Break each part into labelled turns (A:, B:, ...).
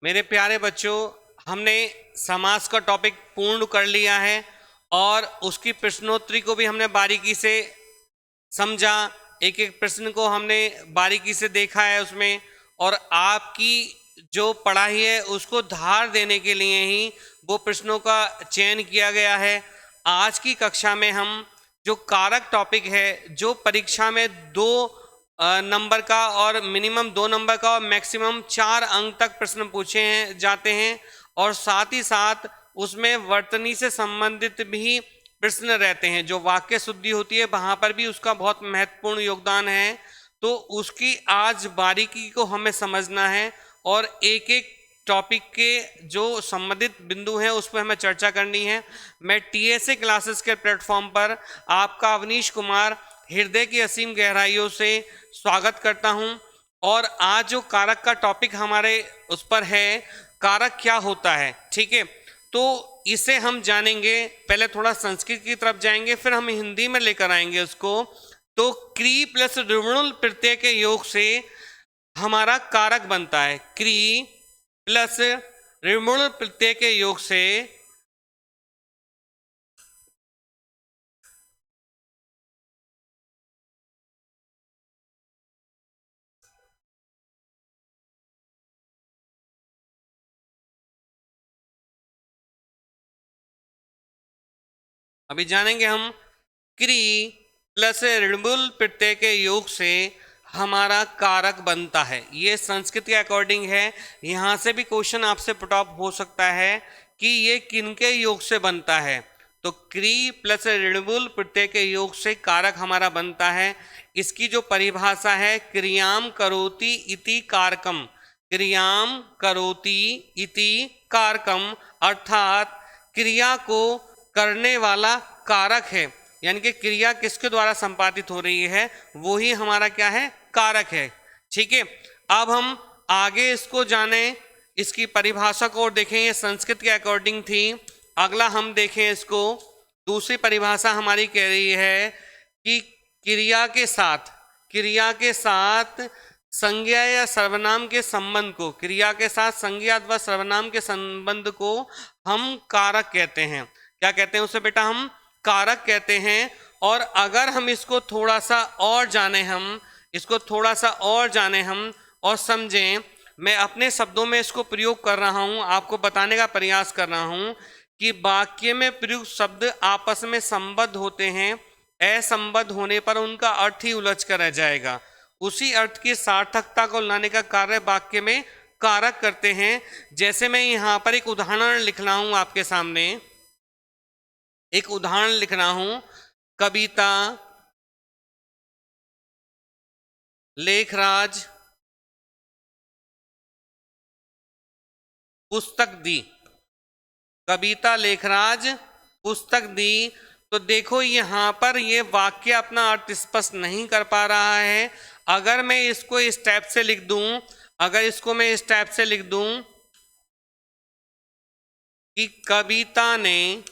A: मेरे प्यारे बच्चों, हमने समास का टॉपिक पूर्ण कर लिया है और उसकी प्रश्नोत्तरी को भी हमने बारीकी से समझा। एक एक प्रश्न को हमने बारीकी से देखा है उसमें, और आपकी जो पढ़ाई है उसको धार देने के लिए ही वो प्रश्नों का चयन किया गया है। आज की कक्षा में हम जो कारक टॉपिक है, जो परीक्षा में 2 नंबर का और मिनिमम 2 नंबर का और मैक्सिमम 4 अंक तक प्रश्न पूछे हैं जाते हैं, और साथ ही साथ उसमें वर्तनी से संबंधित भी प्रश्न रहते हैं। जो वाक्य शुद्धि होती है वहां पर भी उसका बहुत महत्वपूर्ण योगदान है। तो उसकी आज बारीकी को हमें समझना है और एक एक टॉपिक के जो संबंधित बिंदु हैं उस पर हमें चर्चा करनी है। मैं टीएसए क्लासेस के प्लेटफॉर्म पर आपका अवनीश कुमार हृदय की असीम गहराइयों से स्वागत करता हूं। और आज जो कारक का टॉपिक हमारे उस पर है, कारक क्या होता है, ठीक है, तो इसे हम जानेंगे। पहले थोड़ा संस्कृत की तरफ जाएंगे, फिर हम हिंदी में लेकर आएंगे उसको। तो क्री प्लस ऋणुल प्रत्यय के योग से हमारा कारक बनता है। क्री प्लस ऋणुल प्रत्यय के योग से अभी जानेंगे हम। क्री प्लस ऋणमुल प्रत्यय के योग से हमारा कारक बनता है। ये संस्कृत के अकॉर्डिंग है। यहाँ से भी क्वेश्चन आपसे पुट ऑफ हो सकता है कि ये किनके योग से बनता है। तो क्री प्लस ऋणमुल प्रत्यय के योग से कारक हमारा बनता है। इसकी जो परिभाषा है, क्रियाम करोति इति कारकम। क्रियाम करोति इति कारकम अर्थात क्रिया को करने वाला कारक है, यानी कि क्रिया किसके द्वारा संपादित हो रही है वो ही हमारा क्या है, कारक है। ठीक है, अब हम आगे इसको जाने, इसकी परिभाषा को और देखें। ये संस्कृत के अकॉर्डिंग थी। अगला हम देखें इसको। दूसरी परिभाषा हमारी कह रही है कि क्रिया के साथ संज्ञा या सर्वनाम के संबंध को, क्रिया के साथ संज्ञा अथवा सर्वनाम के संबंध को हम कारक कहते हैं। क्या कहते हैं उसे बेटा? हम कारक कहते हैं। और अगर हम इसको थोड़ा सा और जाने, हम और समझें, मैं अपने शब्दों में इसको प्रयोग कर रहा हूं, आपको बताने का प्रयास कर रहा हूं कि वाक्य में प्रयुक्त शब्द आपस में संबद्ध होते हैं। असंबद्ध होने पर उनका अर्थ ही उलझ कर रह जाएगा। उसी अर्थ की सार्थकता को लाने का कार्य वाक्य में कारक करते हैं। जैसे मैं यहाँ पर एक उदाहरण लिख रहा हूं आपके सामने, एक उदाहरण लिख रहा हूं। कविता, लेखराज, पुस्तक दी। कविता, लेखराज, पुस्तक दी। तो देखो यहां पर ये वाक्य अपना अर्थ स्पष्ट नहीं कर पा रहा है। अगर मैं इसको इस टाइप से लिख दूं, कि कविता ने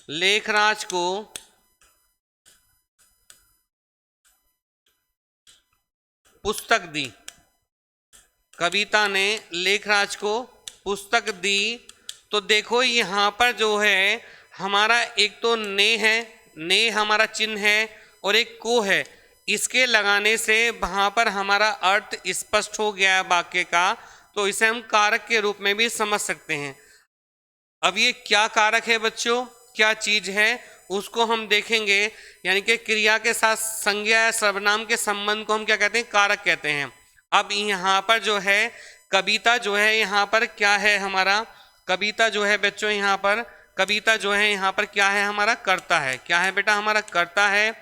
A: लेखराज को पुस्तक दी, कविता ने लेखराज को पुस्तक दी। तो देखो यहाँ पर जो है हमारा एक तो ने है, ने हमारा चिन्ह है, और एक को है। इसके लगाने से वहाँ पर हमारा अर्थ स्पष्ट हो गया है वाक्य का। तो इसे हम कारक के रूप में भी समझ सकते हैं। अब ये क्या कारक है बच्चों, क्या चीज है, उसको हम देखेंगे। यानी कि क्रिया के साथ संज्ञा या सर्वनाम के संबंध को हम क्या कहते हैं, कारक कहते हैं। अब यहाँ पर जो है कविता जो है, यहाँ पर क्या है हमारा, कविता जो है बच्चों, यहाँ पर कविता जो है यहाँ पर क्या है, हमारा कर्ता है। क्या है बेटा? हमारा कर्ता है।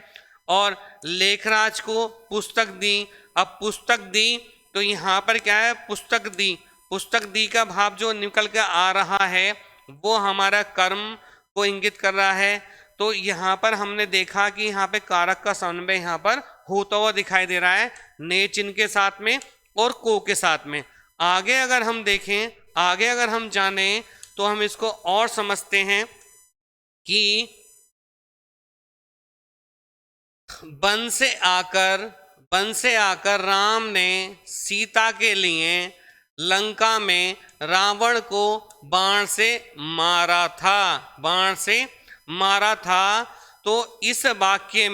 A: और लेखराज को पुस्तक दी। अब पुस्तक दी तो यहाँ पर क्या है, पुस्तक दी। पुस्तक दी का भाव जो निकल के आ रहा है वो हमारा कर्म को इंगित कर रहा है। तो यहाँ पर हमने देखा कि यहाँ पे कारक का समन्वय यहाँ पर होता हुआ दिखाई दे रहा है, ने चिन्ह के साथ में और को के साथ में। आगे अगर हम देखें, आगे अगर हम जाने तो हम इसको और समझते हैं कि वन से आकर वन से आकर राम ने सीता के लिए लंका में रावण को बाण से मारा था, बाण से मारा था। तो इस वाक्य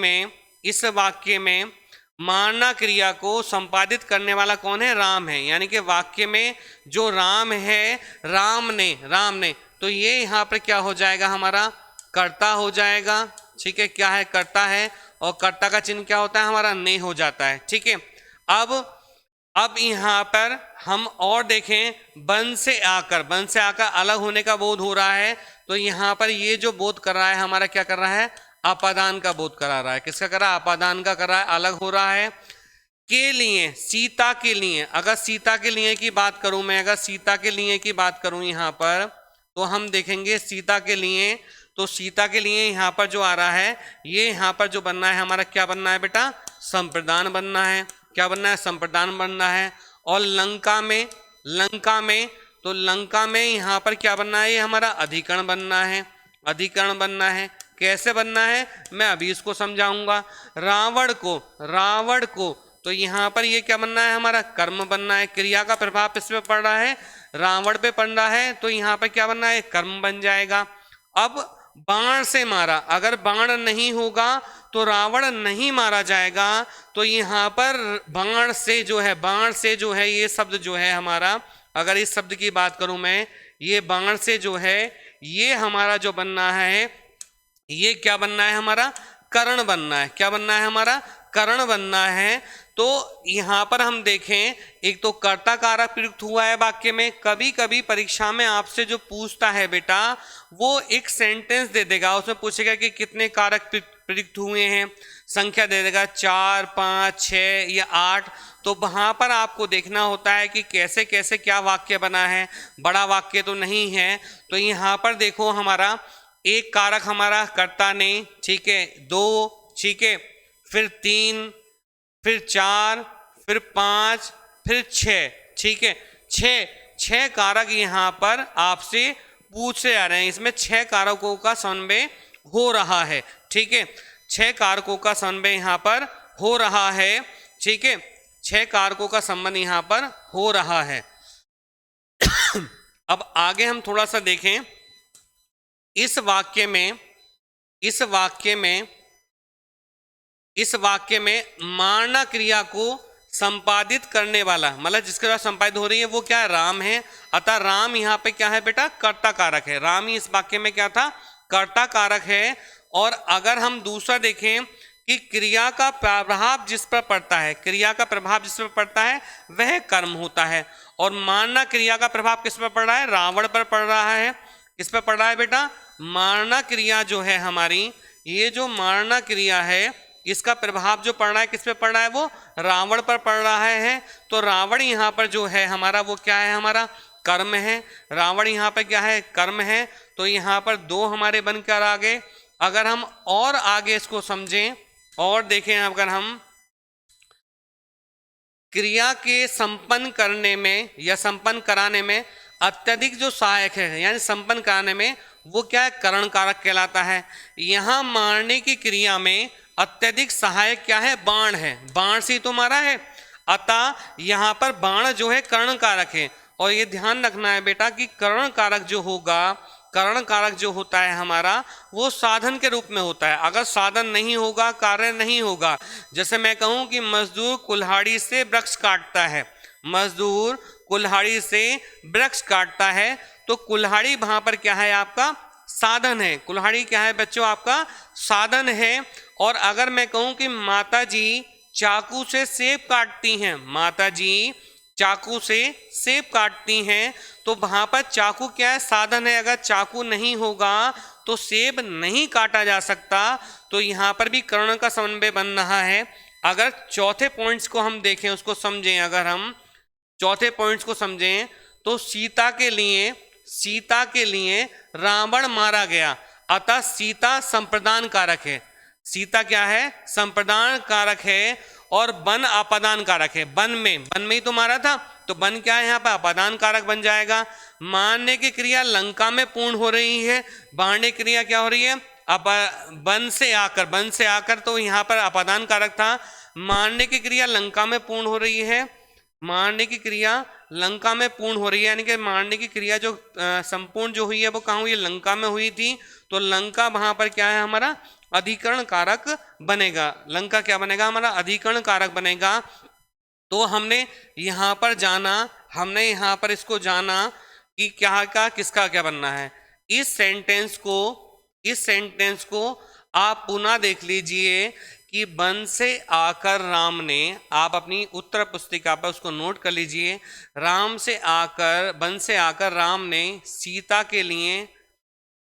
A: में मारना क्रिया को संपादित करने वाला कौन है? राम है। यानी कि वाक्य में जो राम है, राम ने, तो ये यहाँ पर क्या हो जाएगा? हमारा कर्ता हो जाएगा। ठीक है, क्या है? कर्ता है, और कर्ता का चिन्ह क्या होता है? हमारा ने हो जाता है। ठीक है, अब यहाँ पर हम और देखें, वन से आकर अलग होने का बोध हो रहा है। तो यहाँ पर ये जो बोध कर रहा है हमारा, क्या कर रहा है? अपादान का बोध करा रहा है। किसका कर रहा है? अपादान का कर रहा है, अलग हो रहा है। के लिए, सीता के लिए, अगर सीता के लिए की बात करूं मैं, अगर सीता के लिए की बात करूं यहाँ पर, तो हम देखेंगे सीता के लिए, तो सीता के लिए यहाँ पर जो आ रहा है, ये यहाँ पर जो बनना है हमारा, क्या बनना है बेटा? संप्रदान बनना है। क्या बनना है? संप्रदान बनना है। और लंका में तो लंका में यहाँ पर क्या बनना है? ये हमारा अधिकरण बनना है, अधिकरण बनना है। कैसे बनना है मैं अभी इसको समझाऊंगा। रावण को तो यहाँ पर ये क्या बनना है? हमारा कर्म बनना है। क्रिया का प्रभाव किस पे पड़ रहा है? रावण पे पड़ रहा है, तो यहाँ पर क्या बनना है? कर्म बन जाएगा। अब बाण से मारा, अगर बाण नहीं होगा तो रावण नहीं मारा जाएगा। तो यहाँ पर बाण से जो है ये शब्द जो है हमारा, अगर इस शब्द की बात करूं मैं, ये बाण से जो है ये हमारा जो बनना है, ये क्या बनना है? हमारा करण बनना है। क्या बनना है? हमारा करण बनना है। तो यहाँ पर हम देखें, एक तो कर्ता कारक प्रयुक्त हुआ है वाक्य में। कभी कभी परीक्षा में आपसे जो पूछता है बेटा, वो एक सेंटेंस दे देगा, उसमें पूछेगा कि कितने कारक प्रयुक्त हुए हैं, संख्या दे देगा 4, 5, 6 या 8। तो वहाँ पर आपको देखना होता है कि कैसे कैसे क्या वाक्य बना है, बड़ा वाक्य तो नहीं है। तो यहाँ पर देखो, हमारा एक कारक हमारा कर्ता ने, ठीक है, 2, ठीक है, फिर 3, फिर 4, फिर 5, फिर 6, ठीक है, 6 कारक यहाँ पर आपसे पूछे जा रहे हैं। इसमें 6 कारकों का समन्वय हो रहा है। ठीक है, 6 कारकों का समन्वय यहाँ पर हो रहा है। ठीक है, 6 कारकों का संबंध यहाँ पर हो रहा है। अब आगे हम थोड़ा सा देखें, इस वाक्य में मारना क्रिया को संपादित करने वाला, मतलब जिसके द्वारा संपादित हो रही है, वो क्या है? राम है। अतः राम यहाँ पे क्या है बेटा? कर्ता कारक है। राम ही इस वाक्य में क्या था? कर्ता कारक है। और अगर हम दूसरा देखें कि क्रिया का प्रभाव जिस पर पड़ता है, वह कर्म होता है। और मारना क्रिया का प्रभाव किस पर पड़ रहा है? रावण पर पड़ रहा है। किस पर पड़ रहा है बेटा? मारना क्रिया जो है हमारी, ये जो मारना क्रिया है, इसका प्रभाव जो पड़ रहा है किस पे पड़ रहा है? वो रावण पर पड़ रहा है। तो रावण यहाँ पर जो है हमारा, वो क्या है? हमारा कर्म है। रावण यहाँ पर क्या है? कर्म है। तो यहाँ पर 2 हमारे बनकर आ गए। अगर हम और आगे इसको समझें और देखें, अगर हम क्रिया के संपन्न करने में या संपन्न कराने में अत्यधिक जो सहायक है, यानी संपन्न कराने में, वो क्या है? करण कारक कहलाता है। यहाँ मारने की क्रिया में अत्यधिक सहायक क्या है? बाण है। बाण से तो मारा है, अतः यहाँ पर बाण जो है कर्ण कारक है। और ये ध्यान रखना है बेटा कि कर्ण कारक जो होता है हमारा, वो साधन के रूप में होता है। अगर साधन नहीं होगा, कार्य नहीं होगा, जैसे मैं कहूँ कि मजदूर कुल्हाड़ी से वृक्ष काटता है, मजदूर कुल्हाड़ी से वृक्ष काटता है, तो कुल्हाड़ी वहां पर क्या है? आपका साधन है। कुल्हाड़ी क्या है बच्चों? आपका साधन है। और अगर मैं कहूं कि माताजी चाकू से सेब काटती हैं, माताजी चाकू से सेब काटती हैं, तो वहां पर चाकू क्या है? साधन है। अगर चाकू नहीं होगा तो सेब नहीं काटा जा सकता। तो यहाँ पर भी कर्ण का समन्वय बन रहा है। अगर चौथे पॉइंट्स को हम देखें, उसको समझें, अगर हम चौथे पॉइंट्स को समझें, तो सीता के लिए रावण मारा गया, अतः सीता संप्रदान कारक है। सीता क्या है? संप्रदान कारक है। और वन अपादान कारक है। वन में ही तो मारा था, तो वन क्या है? यहाँ पर अपादान कारक बन जाएगा। मारने की क्रिया लंका में पूर्ण हो रही है, मारने की क्रिया क्या हो रही है? वन से आकर, तो यहाँ पर अपादान कारक था। मारने की क्रिया लंका में पूर्ण हो रही है, मारने की क्रिया लंका में पूर्ण हो रही है, यानी कि मारने की क्रिया जो संपूर्ण जो हुई है वो कहाँ हुई है, लंका में हुई थी। तो लंका वहां पर क्या है हमारा अधिकरण कारक बनेगा, लंका क्या बनेगा हमारा अधिकरण कारक बनेगा। तो हमने यहाँ पर जाना, हमने यहाँ पर इसको जाना कि क्या का किसका क्या बनना है। इस सेंटेंस को आप पुनः देख लीजिए कि वन से आकर राम ने, आप अपनी उत्तर पुस्तिका पर उसको नोट कर लीजिए, वन से आकर राम ने सीता के लिए,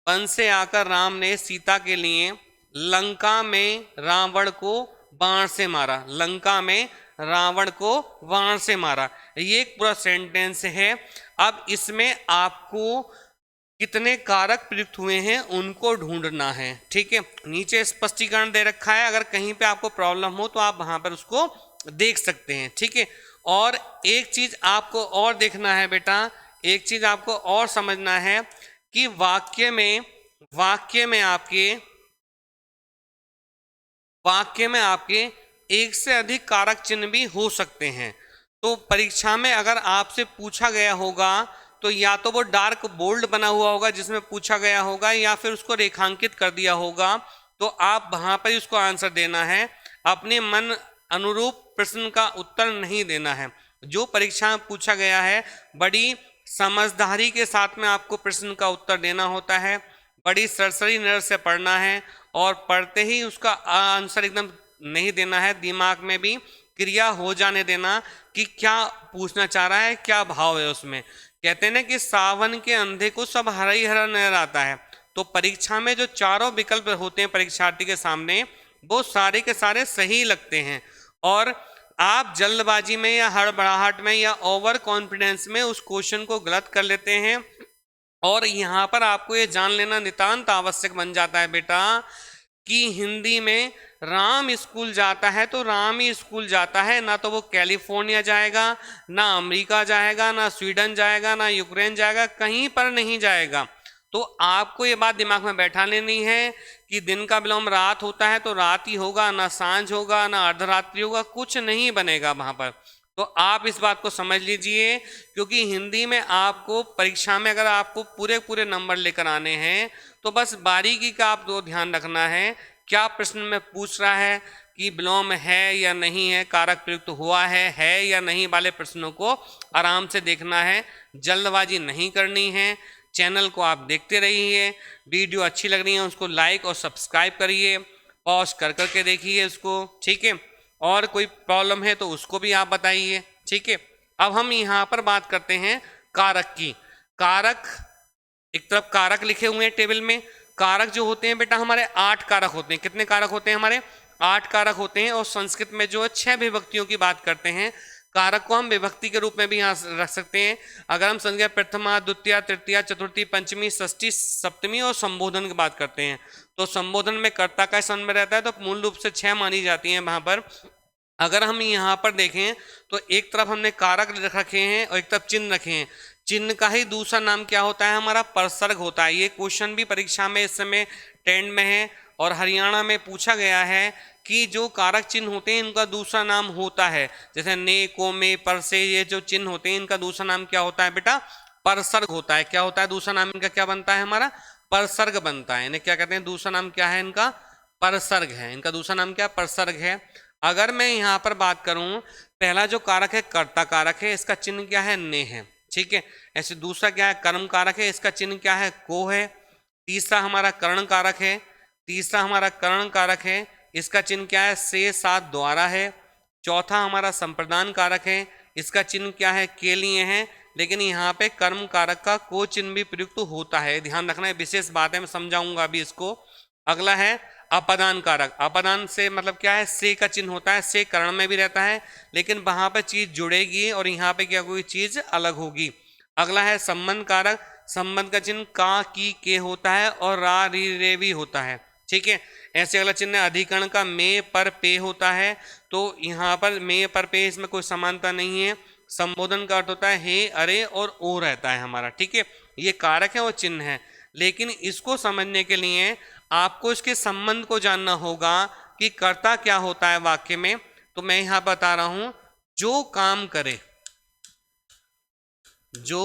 A: वन से आकर राम ने सीता के लिए लंका में रावण को बाण से मारा, लंका में रावण को बाण से मारा। ये एक पूरा सेंटेंस है। अब इसमें आपको कितने कारक प्रयुक्त हुए हैं उनको ढूंढना है, ठीक है। नीचे स्पष्टीकरण दे रखा है, अगर कहीं पे आपको प्रॉब्लम हो तो आप वहां पर उसको देख सकते हैं, ठीक है। और एक चीज आपको और देखना है बेटा, एक चीज आपको और समझना है कि वाक्य में आपके एक से अधिक कारक चिन्ह भी हो सकते हैं। तो परीक्षा में अगर आपसे पूछा गया होगा तो या तो वो डार्क बोल्ड बना हुआ होगा जिसमें पूछा गया होगा, या फिर उसको रेखांकित कर दिया होगा, तो आप वहां पर उसको आंसर देना है। अपने मन अनुरूप प्रश्न का उत्तर नहीं देना है। जो परीक्षा में पूछा गया है बड़ी समझदारी के साथ में आपको प्रश्न का उत्तर देना होता है, बड़ी सरसरी नजर से पढ़ना है, और पढ़ते ही उसका आंसर एकदम नहीं देना है, दिमाग में भी क्रिया हो जाने देना कि क्या पूछना चाह रहा है, क्या भाव है उसमें। कहते हैं ना कि सावन के अंधे को सब हरा ही हरा नजर आता है। तो परीक्षा में जो चारों विकल्प होते हैं परीक्षार्थी के सामने, वो सारे के सारे सही लगते हैं, और आप जल्दबाजी में या हड़बड़ाहट में या ओवर कॉन्फिडेंस में उस क्वेश्चन को गलत कर लेते हैं। और यहाँ पर आपको ये जान लेना नितांत आवश्यक बन जाता है बेटा कि हिंदी में राम स्कूल जाता है तो राम ही स्कूल जाता है, ना तो वो कैलिफोर्निया जाएगा, ना अमेरिका जाएगा, ना स्वीडन जाएगा, ना यूक्रेन जाएगा, कहीं पर नहीं जाएगा। तो आपको ये बात दिमाग में बैठा लेनी है कि दिन का विलोम रात होता है तो रात ही होगा, ना सांझ होगा, ना अर्धरात्रि होगा, कुछ नहीं बनेगा वहां पर। तो आप इस बात को समझ लीजिए, क्योंकि हिंदी में आपको परीक्षा में अगर आपको पूरे पूरे नंबर लेकर आने हैं तो बस बारीकी का आपको ध्यान रखना है, क्या प्रश्न में पूछ रहा है कि विलोम है या नहीं है, कारक प्रयुक्त हुआ है या नहीं वाले प्रश्नों को आराम से देखना है, जल्दबाजी नहीं करनी है। चैनल को आप देखते रहिए, वीडियो अच्छी लग रही है उसको लाइक और सब्सक्राइब करिए, पॉज कर करके देखिए उसको, ठीक है। और कोई प्रॉब्लम है तो उसको भी आप बताइए, ठीक है। अब हम यहाँ पर बात करते हैं कारक की। कारक, एक तरफ कारक लिखे हुए हैं टेबल में। कारक जो होते हैं बेटा हमारे 8 कारक होते हैं। कितने कारक होते हैं हमारे? 8 कारक होते हैं। और संस्कृत में जो है 6 विभक्तियों की बात करते हैं। कारक को हम विभक्ति के रूप में भी यहाँ रख सकते हैं। अगर हम संज्ञा प्रथमा, द्वितीय, तृतीय, चतुर्थी, पंचमी, षष्ठी, सप्तमी और संबोधन की बात करते हैं, तो संबोधन में कर्ता का स्थान में रहता है, तो मूल रूप से 6 मानी जाती हैं वहां पर। अगर हम यहाँ पर देखें तो एक तरफ हमने कारक रखे हैं और एक तरफ चिन्ह रखे हैं। चिन्ह का ही दूसरा नाम क्या होता है हमारा? परसर्ग होता है। ये क्वेश्चन भी परीक्षा में इस समय ट्रेंड में है और हरियाणा में पूछा गया है कि जो कारक चिन्ह होते हैं इनका दूसरा नाम होता है, जैसे ने, को, में, पर से, ये जो चिन्ह होते हैं इनका दूसरा नाम क्या होता है बेटा? परसर्ग होता है। क्या होता है दूसरा नाम इनका? क्या बनता है हमारा? परसर्ग बनता है। इन्हें क्या कहते हैं? दूसरा नाम क्या है इनका? परसर्ग है। इनका दूसरा नाम क्या? परसर्ग है। अगर मैं यहाँ पर बात करूं, पहला जो कारक है कर्ता कारक है, इसका चिन्ह क्या है? ने है, ठीक है। ऐसे दूसरा क्या है? कर्म कारक है, इसका चिन्ह क्या है? को है। तीसरा हमारा कर्ण कारक है, तीसरा हमारा कर्ण कारक है, इसका चिन्ह क्या है? से, साथ, द्वारा है। चौथा हमारा संप्रदान कारक है, इसका चिन्ह क्या है? के लिए है। लेकिन यहाँ पे कर्म कारक का को चिन्ह भी प्रयुक्त होता है, ध्यान रखना है, विशेष बात है, मैं समझाऊंगा अभी इसको। अगला है अपदान कारक। अपदान से मतलब क्या है? से का चिन्ह होता है। से कर्ण में भी रहता है लेकिन वहां पर चीज जुड़ेगी और यहाँ पे क्या कोई चीज अलग होगी। अगला है संबंध कारक। संबंध का चिन्ह का, की, के होता है और रा, री, रे भी होता है, ठीक है। ऐसे अगला चिन्ह है अधिकरण का। में, पर, पे होता है, तो यहाँ पर में, पर, पे इसमें कोई समानता नहीं है। संबोधन का अर्थ होता है हे, अरे और ओ रहता है हमारा, ठीक है। ये कारक है और चिन्ह है। लेकिन इसको समझने के लिए आपको इसके संबंध को जानना होगा कि कर्ता क्या होता है वाक्य में, तो मैं यहां बता रहा हूं जो काम करे, जो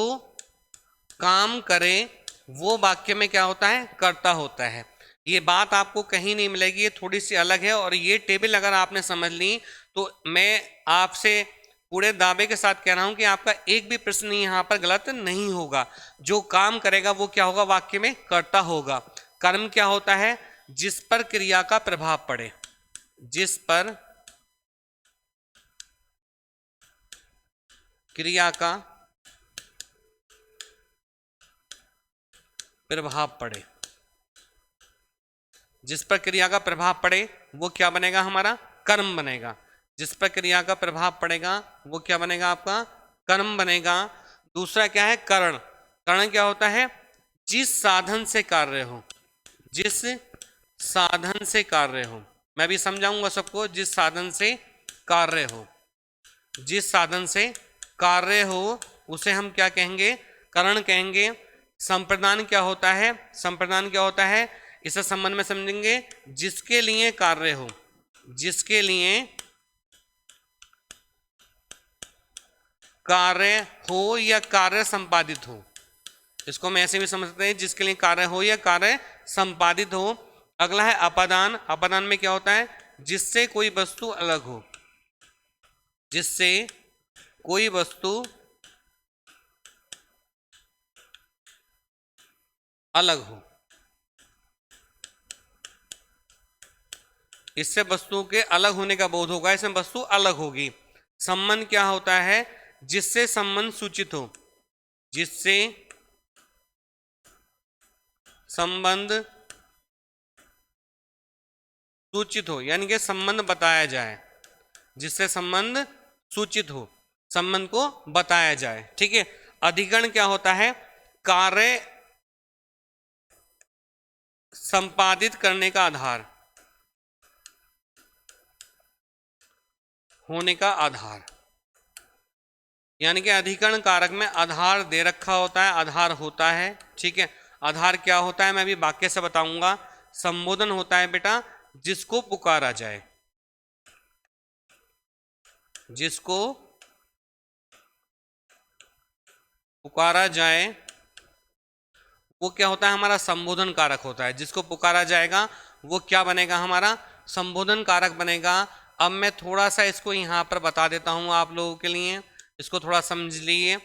A: काम करे वो वाक्य में क्या होता है, कर्ता होता है। ये बात आपको कहीं नहीं मिलेगी, ये थोड़ी सी अलग है। और ये टेबल अगर आपने समझ ली तो मैं आपसे पूरे दावे के साथ कह रहा हूं कि आपका एक भी प्रश्न यहां पर गलत नहीं होगा। जो काम करेगा वो क्या होगा, वाक्य में कर्ता होगा। कर्म क्या होता है, जिस पर क्रिया का प्रभाव पड़े, जिस पर क्रिया का प्रभाव पड़े, जिस पर क्रिया का प्रभाव पड़े वो क्या बनेगा, हमारा कर्म बनेगा। जिस पर क्रिया का प्रभाव पड़ेगा वो क्या बनेगा, आपका कर्म बनेगा। दूसरा क्या है, करण। करण क्या होता है, जिस साधन से कार्य हो, जिस साधन से कार्य हो। मैं भी समझाऊंगा सबको, जिस साधन से कार्य हो, जिस साधन से कार्य हो उसे हम क्या कहेंगे, करण कहेंगे। संप्रदान क्या होता है, संप्रदान क्या होता है, इसे संबंध में समझेंगे, जिसके लिए कार्य हो, जिसके लिए कार्य हो या कार्य संपादित हो। इसको हम ऐसे भी समझ सकते हैं, जिसके लिए कार्य हो या कार्य संपादित हो। अगला है अपादान। अपादान में क्या होता है, जिससे कोई वस्तु अलग हो, जिससे कोई वस्तु अलग हो। इससे वस्तु के अलग होने का बोध होगा, इसमें वस्तु अलग होगी। संबंध क्या होता है, जिससे संबंध सूचित हो, जिससे संबंध सूचित हो, यानी कि संबंध बताया जाए, जिससे संबंध सूचित हो, संबंध को बताया जाए। ठीक है। अधिकरण क्या होता है, कार्य संपादित करने का आधार, होने का आधार, यानी कि अधिकरण कारक में आधार दे रखा होता है, आधार होता है। ठीक है। आधार क्या होता है मैं भी वाक्य से बताऊंगा। संबोधन होता है बेटा जिसको पुकारा जाए, जिसको पुकारा जाए वो क्या होता है, हमारा संबोधन कारक होता है। जिसको पुकारा जाएगा वो क्या बनेगा, हमारा संबोधन कारक बनेगा। अब मैं थोड़ा सा इसको यहाँ पर बता देता हूँ आप लोगों के लिए, इसको थोड़ा समझ लीजिए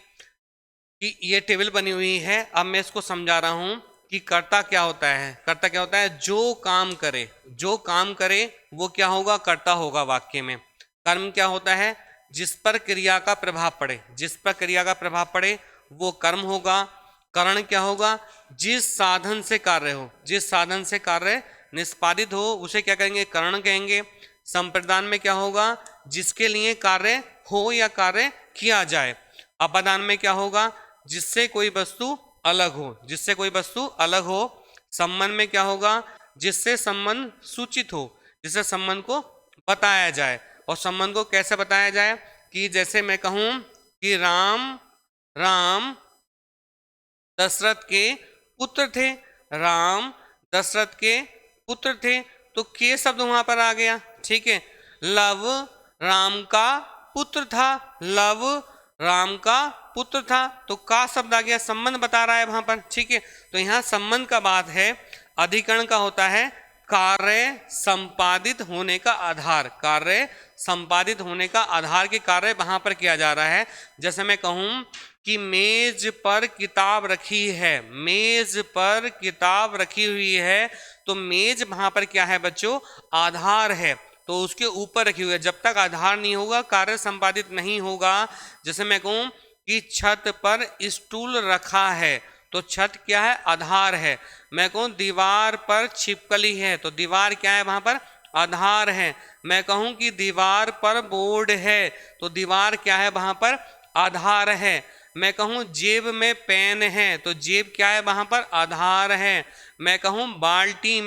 A: कि ये टेबल बनी हुई है। अब मैं इसको समझा रहा हूँ कि कर्ता क्या होता है। कर्ता क्या होता है, जो काम करे, जो काम करे वो क्या होगा, कर्ता होगा वाक्य में। कर्म क्या होता है, जिस पर क्रिया का प्रभाव पड़े, जिस पर क्रिया का प्रभाव पड़े वो कर्म होगा। करण क्या होगा, जिस साधन से कार्य हो, जिस साधन से कार्य निष्पादित हो उसे क्या कहेंगे, करण कहेंगे। संप्रदान में क्या होगा, जिसके लिए कार्य हो या कार्य किया जाए। अपादान में क्या होगा, जिससे कोई वस्तु अलग हो, जिससे कोई वस्तु अलग हो। संबंध में क्या होगा, जिससे संबंध सूचित हो, जिससे संबंध को बताया जाए। और संबंध को कैसे बताया जाए, कि जैसे मैं कहूं कि राम दशरथ के पुत्र थे, राम दशरथ के पुत्र थे, तो के शब्द वहां पर आ गया। ठीक है। लव राम का पुत्र था, लव राम का पुत्र था, तो का शब्द आ गया, संबंध बता रहा है वहां पर। ठीक है। तो यहाँ संबंध का बात है। अधिकरण का होता है कार्य संपादित होने का आधार, कार्य संपादित होने का आधार के कार्य वहां पर किया जा रहा है। जैसे मैं कहूं कि मेज पर किताब रखी है, मेज पर किताब रखी हुई है, तो मेज वहां पर क्या है बच्चों, आधार है, तो उसके ऊपर रखी हुई है। जब तक आधार नहीं होगा कार्य संपादित नहीं होगा। जैसे मैं कहूं कि छत पर स्टूल रखा है, तो छत क्या है, आधार है। मैं कहूं दीवार पर छिपकली है, तो दीवार क्या है वहां पर, आधार है। मैं कहूं कि दीवार पर बोर्ड है, तो दीवार क्या है वहां पर, आधार है। मैं कहूं जेब में पेन है, तो जेब क्या है वहां पर, आधार है। मैं कहूं बाल्टी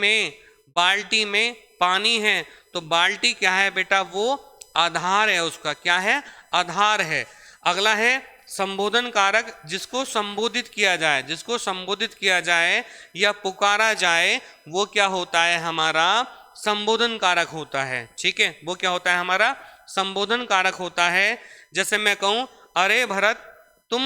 A: में पानी है, तो बाल्टी क्या है बेटा, वो आधार है, उसका क्या है, आधार है। अगला है संबोधन कारक, जिसको संबोधित किया जाए, जिसको संबोधित किया जाए या पुकारा जाए वो क्या होता है, हमारा संबोधन कारक होता है। ठीक है। वो क्या होता है, हमारा संबोधन कारक होता है। जैसे मैं कहूं, अरे भरत तुम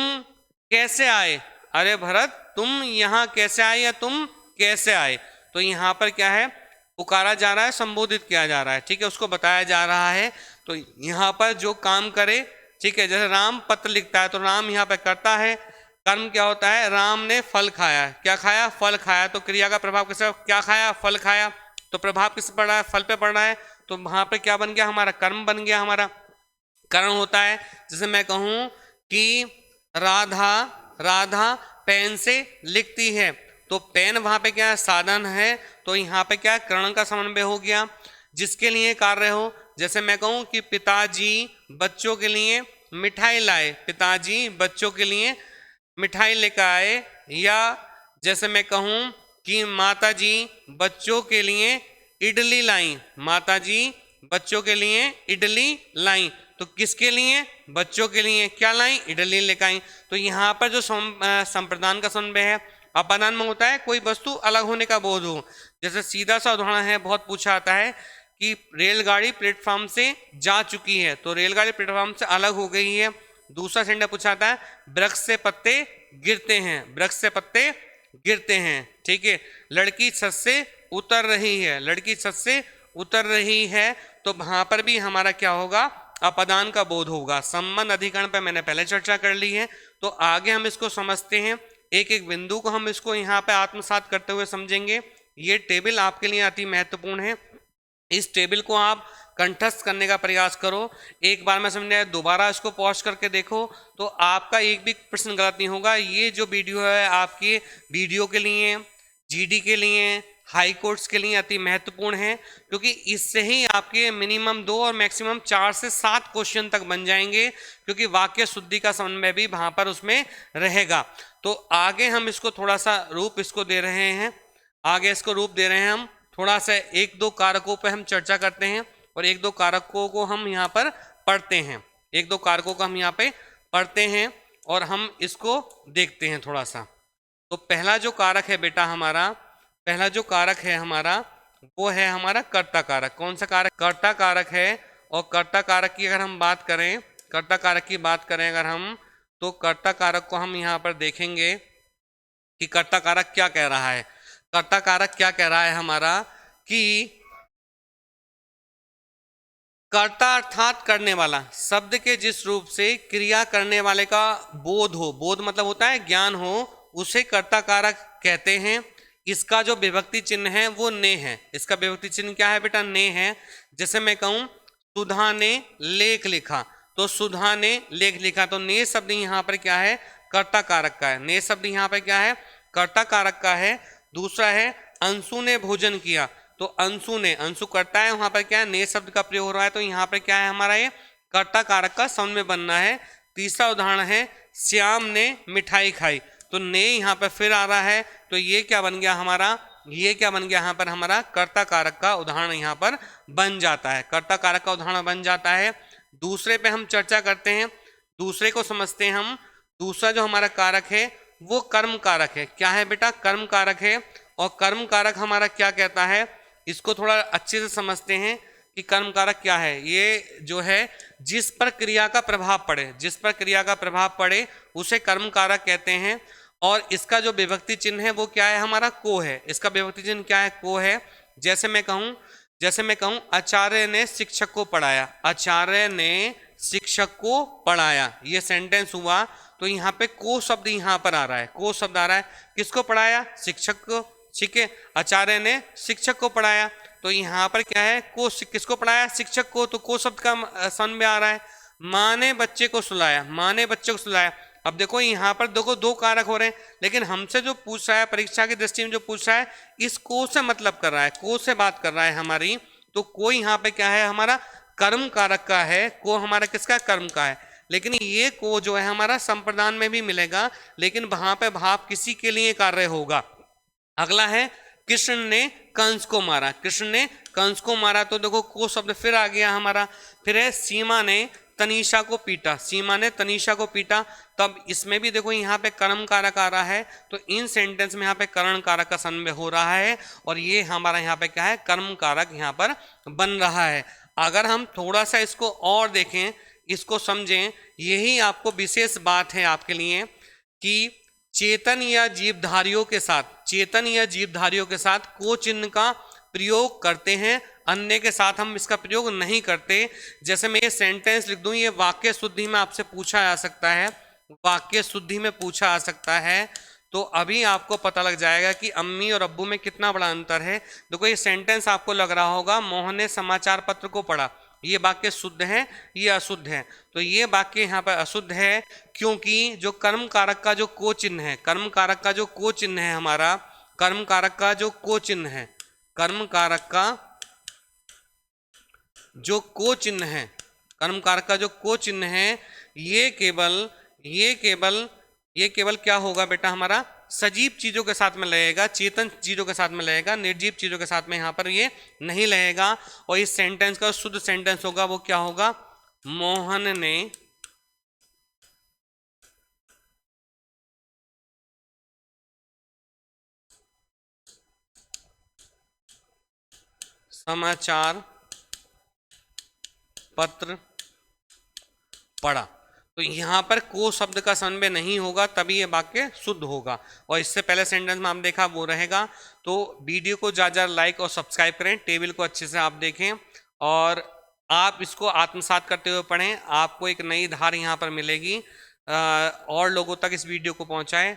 A: कैसे आए, अरे भरत तुम यहाँ कैसे आए या तुम कैसे आए, तो यहाँ पर क्या है, पुकारा जा रहा है, संबोधित किया जा रहा है, ठीक है, उसको बताया जा रहा है। तो यहाँ पर जो काम करे, ठीक है, जैसे राम पत्र लिखता है तो राम यहाँ पे करता है, कर्म क्या होता है, राम ने फल खाया, क्या खाया, फल खाया, तो क्रिया का प्रभाव किस, क्या खाया, फल खाया, तो प्रभाव किस पड़ रहा है, फल पे पड़ रहा है, तो वहां पे क्या बन गया, हमारा कर्म बन गया, हमारा कारण होता है। जैसे मैं कहूं कि राधा राधा पेन से लिखती है, तो पेन वहां पे क्या है, साधन है, तो यहाँ पे क्या, करण का समन्वय हो गया, जिसके लिए कार्य हो। जैसे मैं कहूं कि पिताजी बच्चों के लिए मिठाई लाए, पिताजी बच्चों के लिए मिठाई लेकर आए, या जैसे मैं कहूं कि माताजी बच्चों के लिए इडली लाई, माताजी बच्चों के लिए इडली लाई, तो किसके लिए, बच्चों के लिए क्या लाई, इडली लेकर आई। तो यहाँ पर जो संप्रदान का समन्वय है, अपादान में होता है कोई वस्तु अलग होने का बोध हो। जैसे सीधा सा उदाहरण है, बहुत पूछा आता है कि रेलगाड़ी प्लेटफॉर्म से जा चुकी है, तो रेलगाड़ी प्लेटफॉर्म से अलग हो गई है। दूसरा सेंटेंस पूछा आता है, वृक्ष से पत्ते गिरते हैं, वृक्ष से पत्ते गिरते हैं, ठीक है, लड़की छत से उतर रही है, लड़की छत से उतर रही है, तो वहां पर भी हमारा क्या होगा, अपदान का बोध होगा। संबंध अधिकरण पे मैंने पहले चर्चा कर ली है, तो आगे हम इसको समझते हैं, एक एक बिंदु को हम इसको यहाँ पे आत्मसात करते हुए समझेंगे। ये टेबल आपके लिए अति महत्वपूर्ण है, इस टेबल को आप कंठस्थ करने का प्रयास करो। एक बार मैं समझाया, दोबारा इसको पॉज करके देखो, तो आपका एक भी प्रश्न गलत नहीं होगा। ये जो वीडियो है आपके वीडियो के लिए, जीडी के लिए, हाई कोर्ट्स के लिए अति महत्वपूर्ण है, क्योंकि इससे ही आपके मिनिमम 2 और मैक्सिमम 4 से 7 क्वेश्चन तक बन जाएंगे, क्योंकि वाक्य शुद्धि का समन्वय भी वहां पर उसमें रहेगा। तो आगे हम इसको थोड़ा सा रूप इसको दे रहे हैं, आगे इसको रूप दे रहे हैं हम, थोड़ा सा 1-2 कारकों पे हम चर्चा करते हैं, और 1-2 कारकों को हम यहाँ पर पढ़ते हैं, 1-2 कारकों को हम यहाँ पे पढ़ते हैं और हम इसको देखते हैं थोड़ा सा। तो पहला जो कारक है बेटा हमारा, पहला जो कारक है हमारा, वो है हमारा कर्ता कारक। कौन सा कारक, कर्ता कारक है। और कर्ता कारक की अगर हम बात करें, कर्ता कारक की बात करें अगर हम, तो कर्ता कारक को हम यहाँ पर देखेंगे कि कर्ता कारक क्या कह रहा है। कर्ता कारक क्या कह रहा है हमारा, कि कर्ता अर्थात करने वाला, शब्द के जिस रूप से क्रिया करने वाले का बोध हो, बोध मतलब होता है ज्ञान हो, उसे कर्ता कारक कहते हैं। इसका जो विभक्ति चिन्ह है वो ने है, इसका विभक्ति चिन्ह क्या है बेटा, ने है। जैसे मैं कहूं सुधा ने लेख लिखा, तो सुधा ने लेख लिखा, तो ने शब्द यहाँ पर क्या है, कर्ता कारक का है, ने शब्द यहाँ पर क्या है, कर्ता कारक का है। दूसरा है अंशु ने भोजन किया, तो अंशु ने, अंशु करता है, वहां पर क्या है, ने शब्द का प्रयोग हो रहा है, तो यहाँ पर क्या है हमारा, ये कर्ता कारक का समन्वय बनना है। तीसरा उदाहरण है श्याम ने मिठाई खाई, तो ने यहाँ पर फिर आ रहा है, तो ये क्या बन गया हमारा, ये क्या बन गया यहाँ पर हमारा, कर्ता कारक का उदाहरण यहाँ पर बन जाता है, कर्ता कारक का उदाहरण बन जाता है। दूसरे पे हम चर्चा करते हैं, दूसरे को समझते हैं हम। दूसरा जो हमारा कारक है वो कर्म कारक है। क्या है बेटा, कर्म कारक है। और कर्म कारक हमारा क्या कहता है, इसको थोड़ा अच्छे से समझते हैं कि कर्म कारक क्या है। ये जो है जिस पर क्रिया का प्रभाव पड़े, जिस पर क्रिया का प्रभाव पड़े उसे कर्म कारक कहते हैं। और इसका जो विभक्ति चिन्ह है वो क्या है हमारा, को है। इसका विभक्ति चिन्ह क्या है, को है। जैसे मैं कहूं आचार्य ने शिक्षक को पढ़ाया, आचार्य ने शिक्षक को पढ़ाया, ये सेंटेंस हुआ। तो यहाँ पे को शब्द यहाँ पर आ रहा है, को शब्द आ रहा है, किसको पढ़ाया, शिक्षक को, ठीक है, आचार्य ने शिक्षक को पढ़ाया, तो यहाँ पर क्या है, को किसको पढ़ाया, शिक्षक को, तो को शब्द का समन्वय आ रहा है। माँ ने बच्चे को सुलाया, माँ ने बच्चे को सुलाया। अब देखो यहाँ पर देखो 2 कारक हो रहे हैं, लेकिन हमसे जो पूछ रहा है, परीक्षा की दृष्टि में जो पूछ रहा है, इस को से मतलब कर रहा है, को से बात कर रहा है हमारी। तो को यहाँ पे क्या है हमारा, कर्म कारक का है, को हमारा किसका, कर्म का है। लेकिन ये को जो है हमारा संप्रदान में भी मिलेगा, लेकिन वहां पे भाव किसी के लिए कार्य होगा। अगला है कृष्ण ने कंस को मारा, कृष्ण ने कंस को मारा, तो देखो को शब्द फिर आ गया हमारा। फिर है सीमा ने तनीषा को पीटा, सीमा ने तनीषा को पीटा, तब इसमें भी देखो यहाँ पे कर्म कारक आ रहा है। तो इन सेंटेंस में यहाँ पे कर्ण कारक का समन्वय हो रहा है, और ये हमारा यहाँ पे क्या है, कर्म कारक यहाँ पर बन रहा है। अगर हम थोड़ा सा इसको और देखें, इसको समझें, यही आपको विशेष बात है आपके लिए कि चेतन या जीवधारियों के साथ को चिन्ह का प्रयोग करते हैं, अन्य के साथ हम इसका प्रयोग नहीं करते। जैसे मैं ये सेंटेंस लिख दूं, ये वाक्य शुद्धि में आपसे पूछा जा सकता है, वाक्य शुद्धि में पूछा जा सकता है, तो अभी आपको पता लग जाएगा कि अम्मी और अब्बू में कितना बड़ा अंतर है। देखो ये सेंटेंस आपको लग रहा होगा, मोहन ने समाचार पत्र को पढ़ा, ये वाक्य शुद्ध है, ये अशुद्ध है। तो ये वाक्य यहाँ पर अशुद्ध है, क्योंकि जो कर्म कारक का जो को चिन्ह है, कर्म कारक का जो को चिन्ह है हमारा, कर्म कारक का जो को चिन्ह है, कर्म कारक का जो को चिन्ह है, कर्म कारक का जो को चिन्ह है, ये केवल क्या होगा बेटा, हमारा सजीव चीजों के साथ में लगेगा, चेतन चीजों के साथ में लगेगा, निर्जीव चीजों के साथ में यहाँ पर ये नहीं लगेगा। और इस सेंटेंस का शुद्ध सेंटेंस होगा वो क्या होगा, मोहन ने समाचार पत्र पढ़ा। तो यहाँ पर को शब्द का समन्वय नहीं होगा, तभी ये वाक्य शुद्ध होगा। और इससे पहले सेंटेंस में हम देखा वो रहेगा। तो वीडियो को ज़्यादा लाइक और सब्सक्राइब करें, टेबल को अच्छे से आप देखें और आप इसको आत्मसात करते हुए पढ़ें। आपको एक नई धार यहाँ पर मिलेगी। और लोगों तक इस वीडियो को पहुँचाएं।